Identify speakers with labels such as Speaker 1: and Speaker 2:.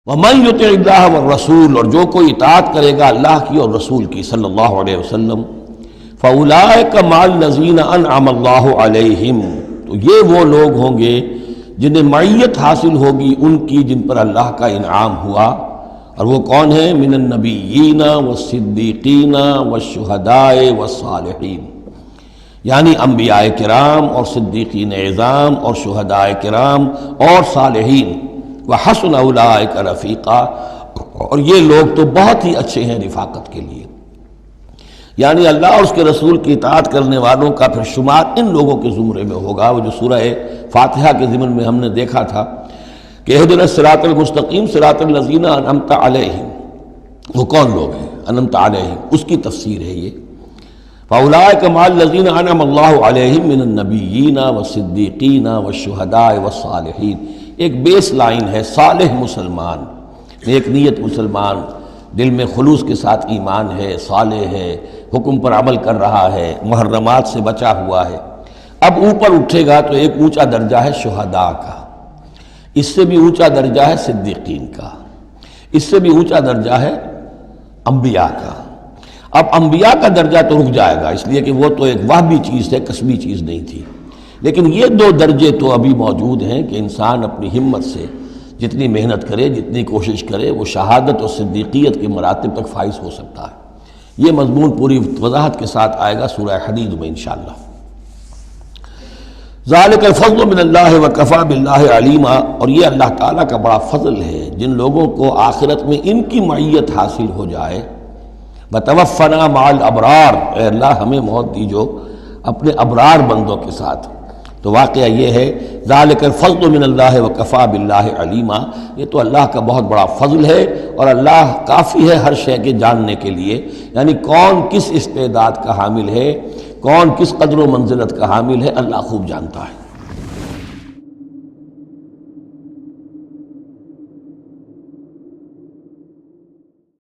Speaker 1: وَمَن يُطِعِ اللَّهَ وَالرَّسُولَ، اور جو کوئی اطاعت کرے گا اللہ کی اور رسول کی صلی اللہ علیہ وسلم، فَأُولَٰئِكَ مَعَ الَّذِينَ أَنْعَمَ اللَّهُ عَلَيْهِمْ، تو یہ وہ لوگ ہوں گے جنہیں معیت حاصل ہوگی ان کی جن پر اللہ کا انعام ہوا، اور وہ کون ہیں؟ من النبیین والصدیقین والشہداء والصالحین، یعنی انبیاء کرام اور صدیقین اعظام اور شہداء کرام اور صالحین، وحسن اولئک رفیقا، اور یہ لوگ تو بہت ہی اچھے ہیں رفاقت کے لیے، یعنی اللہ اور اس کے رسول کی اطاعت کرنے والوں کا پھر شمار ان لوگوں کے زمرے میں ہوگا۔ وہ جو سورہ فاتحہ کے ضمن میں ہم نے دیکھا تھا کہ اہدنا الصراط المستقیم صراط الذین انعمت علیہم، وہ کون لوگ ہیں انعمت علیہم، اس کی تفسیر ہے یہ۔ فاولئک مع الذین انعم اللہ علیہم من النبیین والصدیقین والشہداء والصالحین، ایک بیس لائن ہے، صالح مسلمان، نیک نیت مسلمان، دل میں خلوص کے ساتھ ایمان ہے، صالح ہے، حکم پر عمل کر رہا ہے، محرمات سے بچا ہوا ہے۔ اب اوپر اٹھے گا تو ایک اونچا درجہ ہے شہداء کا، اس سے بھی اونچا درجہ ہے صدیقین کا، اس سے بھی اونچا درجہ ہے انبیاء کا۔ اب انبیاء کا درجہ تو رک جائے گا، اس لیے کہ وہ تو ایک وہبی چیز ہے، کسبی چیز نہیں تھی، لیکن یہ دو درجے تو ابھی موجود ہیں کہ انسان اپنی ہمت سے جتنی محنت کرے، جتنی کوشش کرے، وہ شہادت اور صدیقیت کے مراتب تک فائز ہو سکتا ہے۔ یہ مضمون پوری وضاحت کے ساتھ آئے گا سورہ حدید میں انشاءاللہ۔ ذالک الفضل من اللہ وکفی باللہ علیما، اور یہ اللہ تعالیٰ کا بڑا فضل ہے جن لوگوں کو آخرت میں ان کی معیت حاصل ہو جائے۔ وتوفنا مع الابرار، اے اللہ ہمیں موت دیجو اپنے ابرار بندوں کے ساتھ۔ تو واقعہ یہ ہے ذالک الفضل من اللہ وکفی باللہ علیما، یہ تو اللہ کا بہت بڑا فضل ہے، اور اللہ کافی ہے ہر شے کے جاننے کے لیے، یعنی کون کس استعداد کا حامل ہے، کون کس قدر و منزلت کا حامل ہے، اللہ خوب جانتا ہے۔